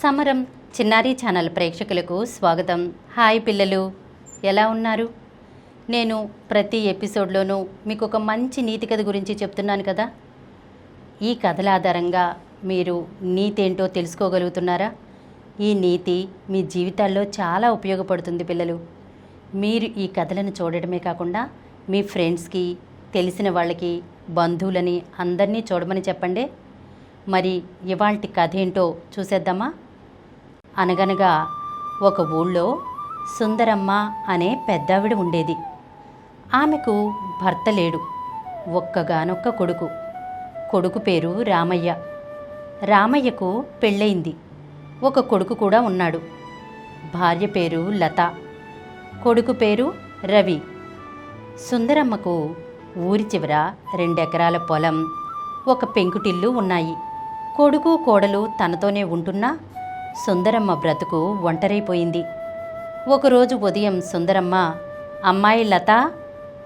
సమరం చిన్నారి ఛానల్ ప్రేక్షకులకు స్వాగతం. హాయ్ పిల్లలు, ఎలా ఉన్నారు? నేను ప్రతి ఎపిసోడ్లోనూ మీకు ఒక మంచి నీతి కథ గురించి చెప్తున్నాను కదా. ఈ కథల ఆధారంగా మీరు నీతి ఏంటో తెలుసుకోగలుగుతున్నారా? ఈ నీతి మీ జీవితాల్లో చాలా ఉపయోగపడుతుంది పిల్లలు. మీరు ఈ కథలను చూడడమే కాకుండా మీ ఫ్రెండ్స్కి, తెలిసిన వాళ్ళకి, బంధువులని అందరినీ చూడమని చెప్పండి. మరి ఇవాల్టి కథ ఏంటో చూసేద్దామా? అనగనగా ఒక ఊళ్ళో సుందరమ్మ అనే పెద్దావిడ ఉండేది. ఆమెకు భర్త లేడు, ఒక్కగానొక్క కొడుకు పేరు రామయ్య. రామయ్యకు పెళ్ళయింది, ఒక కొడుకు కూడా ఉన్నాడు. భార్య పేరు లత, కొడుకు పేరు రవి. సుందరమ్మకు ఊరి చివర 2 ఎకరాల పొలం, ఒక పెంకుటిల్లు ఉన్నాయి. కొడుకు కోడలు తనతోనే ఉంటున్నా సుందరమ్మ బ్రతుకు ఒంటరైపోయింది. ఒకరోజు ఉదయం సుందరమ్మ, అమ్మాయి లత,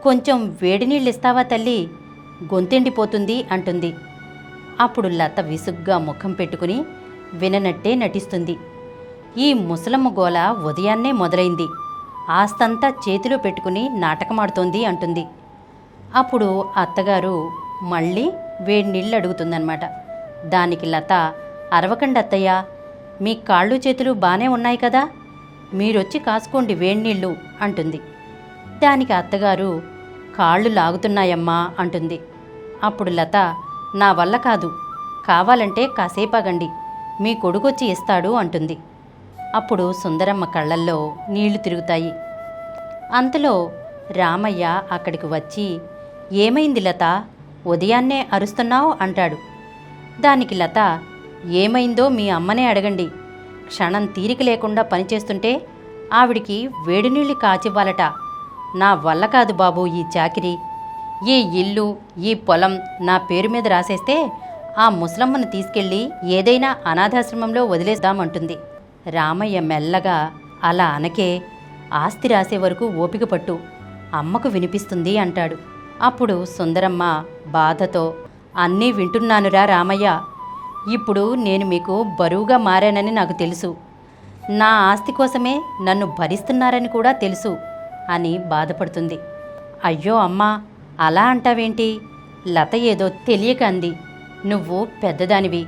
కొంచెం వేడి నీళ్ళు ఇస్తావా తల్లి, గొంతెండిపోతుంది అంటుంది. అప్పుడు లత విసుగ్గా ముఖం పెట్టుకుని విననట్టే నటిస్తుంది. ఈ ముసలమ్మ గోల ఉదయాన్నే మొదలైంది, ఆస్తంతా చేతిలో పెట్టుకుని నాటకమాడుతోంది అంటుంది. అప్పుడు అత్తగారు మళ్ళీ వేడి నీళ్ళు అడుగుతుందన్నమాట. దానికి లత, అరవకండి అత్తయ్య, మీ కాళ్ళు చేతులు బానే ఉన్నాయి కదా, మీరొచ్చి కాసుకోండి వేడినీళ్ళు అంటుంది. దానికి అత్తగారు, కాళ్ళు లాగుతున్నాయమ్మా అంటుంది. అప్పుడు లత, నా వల్ల కాదు, కావాలంటే కాసేపాగండి, మీ కొడుకొచ్చి ఇస్తాడు అంటుంది. అప్పుడు సుందరమ్మ కళ్ళల్లో నీళ్లు తిరుగుతాయి. అంతలో రామయ్య అక్కడికి వచ్చి, ఏమైంది లత, ఉదయాన్నే అరుస్తున్నావు అంటాడు. దానికి లత, ఏమైందో మీ అమ్మనే అడగండి, క్షణం తీరిక లేకుండా పనిచేస్తుంటే ఆవిడికి వేడినీళ్ళు కాచివ్వాలట, నా వల్ల కాదు బాబు ఈ చాకిరీ, ఈ ఇల్లు, ఈ పొలం నా పేరు మీద రాసేస్తే ఆ ముసలమ్మను తీసుకెళ్ళి ఏదైనా అనాథాశ్రమంలో వదిలేద్దామంటుంది. రామయ్య మెల్లగా, అలా అనకే, ఆస్తి రాసే వరకు ఓపిక పట్టు, అమ్మకు వినిపిస్తుంది అంటాడు. అప్పుడు సుందరమ్మ బాధతో, అన్నీ వింటున్నానురా రామయ్య, ఇప్పుడు నేను మీకు బరువుగా మారానని నాకు తెలుసు, నా ఆస్తి కోసమే నన్ను భరిస్తున్నారని కూడా తెలుసు అని బాధపడుతుంది. అయ్యో అమ్మా, అలా అంటావేంటి, లత ఏదో తెలియక అంది, నువ్వు పెద్దదానివి,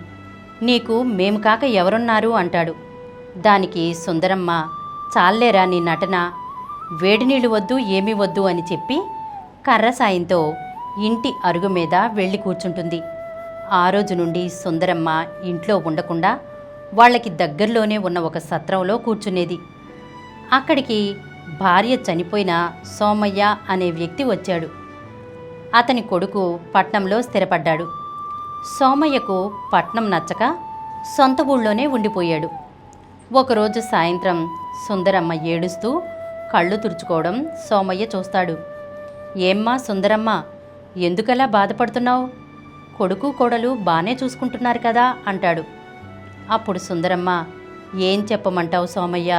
నీకు మేము కాక ఎవరున్నారు అంటాడు. దానికి సుందరమ్మ, చాలేరా నీ నటన, వేడినీళ్ళు వద్దు ఏమీ వద్దు అని చెప్పి కర్ర సాయంతో ఇంటి అరుగు మీద వెళ్ళి కూర్చుంటుంది. ఆ రోజు నుండి సుందరమ్మ ఇంట్లో ఉండకుండా వాళ్ళకి దగ్గరలోనే ఉన్న ఒక సత్రంలో కూర్చునేది. అక్కడికి భార్య చనిపోయిన సోమయ్య అనే వ్యక్తి వచ్చాడు. అతని కొడుకు పట్నంలో స్థిరపడ్డాడు. సోమయ్యకు పట్నం నచ్చక సొంత ఊళ్ళోనే ఉండిపోయాడు. ఒకరోజు సాయంత్రం సుందరమ్మ ఏడుస్తూ కళ్ళు తుడుచుకోవడం సోమయ్య చూస్తాడు. ఏమ్మా సుందరమ్మ, ఎందుకలా బాధపడుతున్నావు, కొడుకు కోడలు బానే చూసుకుంటున్నారు కదా అంటాడు. అప్పుడు సుందరమ్మ, ఏం చెప్పమంటావు సోమయ్య,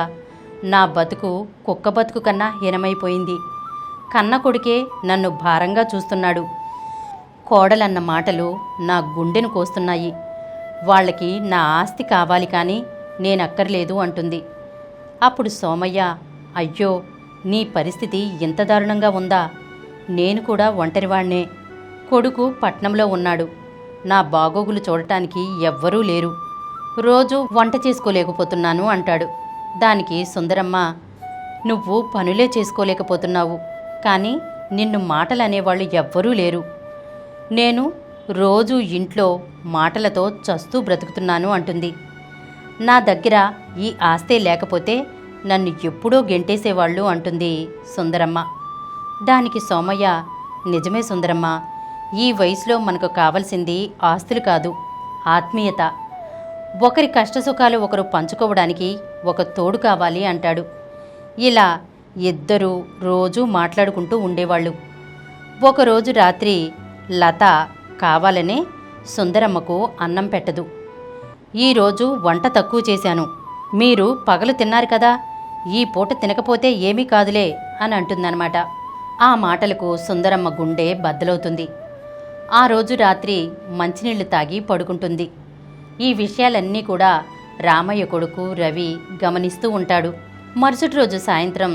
నా బతుకు కుక్క బతుకు కన్నా హీనమైపోయింది, కన్న కొడుకే నన్ను భారంగా చూస్తున్నాడు, కోడలన్న మాటలు నా గుండెను కోస్తున్నాయి, వాళ్ళకి నా ఆస్తి కావాలి కానీ నేనక్కర్లేదు అంటుంది. అప్పుడు సోమయ్య, అయ్యో నీ పరిస్థితి ఇంత దారుణంగా ఉందా, నేను కూడా ఒంటరివాణ్ణే, కొడుకు పట్నంలో ఉన్నాడు, నా బాగోగులు చూడటానికి ఎవ్వరూ లేరు, రోజు వంట చేసుకోలేకపోతున్నాను అంటాడు. దానికి సుందరమ్మ, నువ్వు పనులే చేసుకోలేకపోతున్నావు కానీ నిన్ను మాటలు అనేవాళ్ళు ఎవ్వరూ లేరు, నేను రోజు ఇంట్లో మాటలతో చస్తూ బ్రతుకుతున్నాను అంటుంది. నా దగ్గర ఈ ఆస్తే లేకపోతే నన్ను ఎప్పుడో గెంటేసేవాళ్ళు అంటుంది సుందరమ్మ. దానికి సోమయ్య, నిజమే సుందరమ్మ, ఈ వయసులో మనకు కావలసింది ఆస్తులు కాదు, ఆత్మీయత, ఒకరి కష్టసుఖాలు ఒకరు పంచుకోవడానికి ఒక తోడు కావాలి అంటాడు. ఇలా ఇద్దరూ రోజూ మాట్లాడుకుంటూ ఉండేవాళ్ళు. ఒకరోజు రాత్రి లత కావాలనే సుందరమ్మకు అన్నం పెట్టదు. ఈరోజు వంట తక్కువ చేశాను, మీరు పగలు తిన్నారు కదా, ఈ పూట తినకపోతే ఏమీ కాదులే అని అంటుందన్నమాట. ఆ మాటలకు సుందరమ్మ గుండె బద్దలవుతుంది. ఆ రోజు రాత్రి మంచినీళ్లు తాగి పడుకుంటుంది. ఈ విషయాలన్నీ కూడా రామయ్య కొడుకు రవి గమనిస్తూ ఉంటాడు. మరుసటి రోజు సాయంత్రం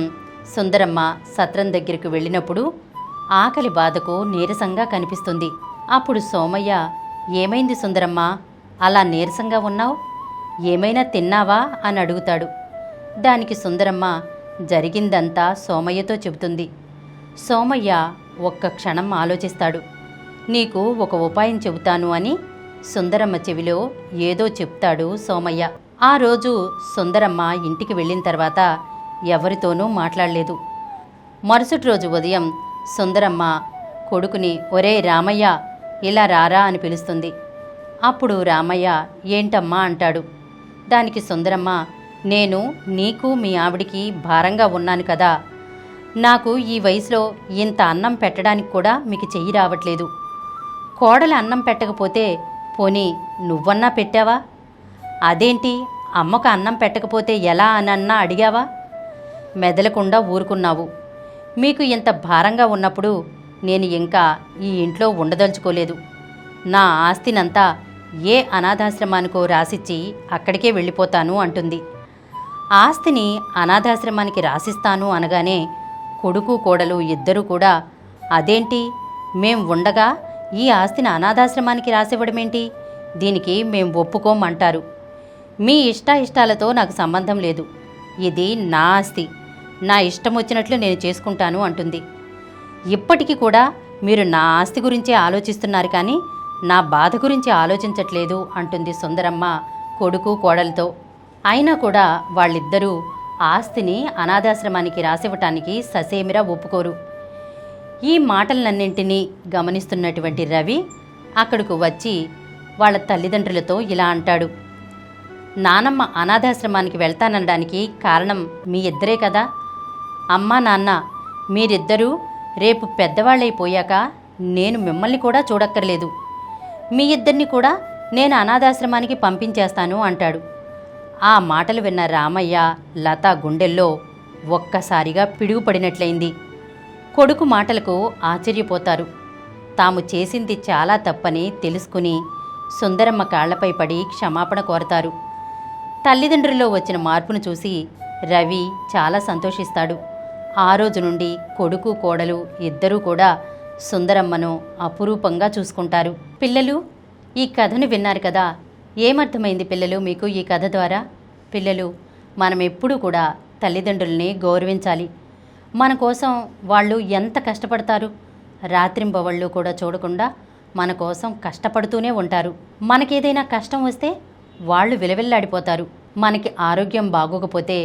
సుందరమ్మ సత్రం దగ్గరికి వెళ్ళినప్పుడు ఆకలి బాధకు నీరసంగా కనిపిస్తుంది. అప్పుడు సోమయ్య, ఏమైంది సుందరమ్మ, అలా నీరసంగా ఉన్నావు? ఏమైనా తిన్నావా అని అడుగుతాడు. దానికి సుందరమ్మ జరిగిందంతా సోమయ్యతో చెబుతుంది. సోమయ్య ఒక్క క్షణం ఆలోచిస్తాడు. నీకు ఒక ఉపాయం చెబుతాను అని సుందరమ్మ చెవిలో ఏదో చెప్తాడు సోమయ్య. ఆ రోజు సుందరమ్మ ఇంటికి వెళ్ళిన తర్వాత ఎవరితోనూ మాట్లాడలేదు. మరుసటి రోజు ఉదయం సుందరమ్మ కొడుకుని, ఒరే రామయ్య, ఇలా రారా అని పిలుస్తుంది. అప్పుడు రామయ్య, ఏంటమ్మా అంటాడు. దానికి సుందరమ్మ, నేను నీకు మీ ఆవిడికి భారంగా ఉన్నాను కదా, నాకు ఈ వయసులో ఇంత అన్నం పెట్టడానికి కూడా మీకు చెయ్యి రావట్లేదు. కోడలు అన్నం పెట్టకపోతే పోనీ నువ్వన్నా పెట్టావా? అదేంటి, అమ్మకు అన్నం పెట్టకపోతే ఎలా అనన్నా అడిగావా? మెదలకుండా ఊరుకున్నావు. మీకు ఇంత భారంగా ఉన్నప్పుడు నేను ఇంకా ఈ ఇంట్లో ఉండదలుచుకోలేదు. నా ఆస్తినంతా ఏ అనాథాశ్రమానికో రాసిచ్చి అక్కడికే వెళ్ళిపోతాను అంటుంది. ఆస్తిని అనాథాశ్రమానికి రాసిస్తాను అనగానే కొడుకు కోడలు ఇద్దరూ కూడా, అదేంటి, మేం ఉండగా ఈ ఆస్తిని అనాథాశ్రమానికి రాసివ్వడమేంటి, దీనికి మేం ఒప్పుకోమంటారు. మీ ఇష్టాలతో నాకు సంబంధం లేదు. ఇది నా ఆస్తి, నా ఇష్టం వచ్చినట్లు నేను చేసుకుంటాను అంటుంది. ఇప్పటికీ కూడా మీరు నా ఆస్తి గురించే ఆలోచిస్తున్నారు కానీ నా బాధ గురించి ఆలోచించట్లేదు అంటుంది సుందరమ్మ కొడుకు కోడలతో. అయినా కూడా వాళ్ళిద్దరూ ఆస్తిని అనాథాశ్రమానికి రాసివ్వటానికి ససేమిరా ఒప్పుకోరు. ఈ మాటలన్నింటినీ గమనిస్తున్నటువంటి రవి అక్కడకు వచ్చి వాళ్ళ తల్లిదండ్రులతో ఇలా అంటాడు. నానమ్మ అనాథాశ్రమానికి వెళ్తాననడానికి కారణం మీ ఇద్దరే కదా. అమ్మా నాన్న మీరిద్దరూ రేపు పెద్దవాళ్ళైపోయాక నేను మిమ్మల్ని కూడా చూడక్కర్లేదు. మీ ఇద్దరిని కూడా నేను అనాథాశ్రమానికి పంపించేస్తాను అంటాడు. ఆ మాటలు విన్న రామయ్య, లత గుండెల్లో ఒక్కసారిగా పిడుగుపడినట్లయింది. కొడుకు మాటలకు ఆశ్చర్యపోతారు. తాము చేసింది చాలా తప్పని తెలుసుకుని సుందరమ్మ కాళ్లపై పడి క్షమాపణ కోరతారు. తల్లిదండ్రుల్లో వచ్చిన మార్పును చూసి రవి చాలా సంతోషిస్తాడు. ఆ రోజు నుండి కొడుకు కోడలు ఇద్దరూ కూడా సుందరమ్మను అపురూపంగా చూసుకుంటారు. పిల్లలు, ఈ కథను విన్నారు కదా, ఏమర్థమైంది పిల్లలు మీకు ఈ కథ ద్వారా? పిల్లలు, మనం ఎప్పుడూ కూడా తల్లిదండ్రుల్ని గౌరవించాలి. మన కోసం వాళ్ళు ఎంత కష్టపడతారు, రాత్రింబవళ్ళు కూడా చూడకుండా మన కోసం కష్టపడుతూనే ఉంటారు. మనకేదైనా కష్టం వస్తే వాళ్ళు విలవిల్లాడిపోతారు. మనకి ఆరోగ్యం బాగోకపోతే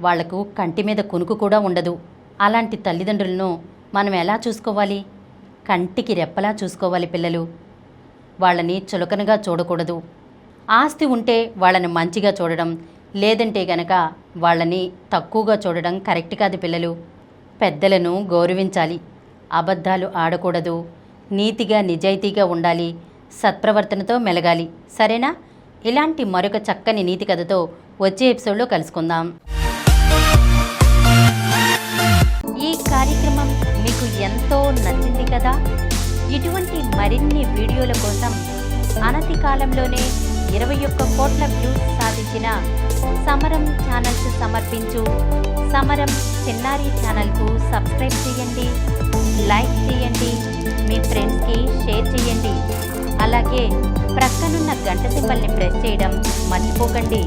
వాళ్లకు కంటి మీద కునుకు కూడా ఉండదు. అలాంటి తల్లిదండ్రులను మనం ఎలా చూసుకోవాలి? కంటికి రెప్పలా చూసుకోవాలి పిల్లలు. వాళ్ళని చులకనగా చూడకూడదు. ఆస్తి ఉంటే వాళ్ళని మంచిగా చూడడం, లేదంటే గనక వాళ్ళని తక్కువగా చూడడం కరెక్ట్ కాదు పిల్లలు. పెద్దలను గౌరవించాలి, అబద్ధాలు ఆడకూడదు, నీతిగా నిజాయితీగా ఉండాలి, సత్ప్రవర్తనతో మెలగాలి. సరేనా? ఇలాంటి మరొక చక్కని నీతి కథతో వచ్చే ఎపిసోడ్లో కలుసుకుందాం. ఈ కార్యక్రమం మీకు ఎంతో నచ్చింది కదా. ఇటువంటి మరిన్ని వీడియోల కోసం అనతి కాలంలోనే 21 కోట్ల వ్యూస్ సాధించిన సమరం ఛానల్స్ సమర్పించు సమరం చిన్నారి ఛానల్కు సబ్స్క్రైబ్ చేయండి, లైక్ చేయండి, మీ ఫ్రెండ్స్కి షేర్ చేయండి. అలాగే ప్రక్కనున్న గంట సింబల్ని ప్రెస్ చేయడం మర్చిపోకండి.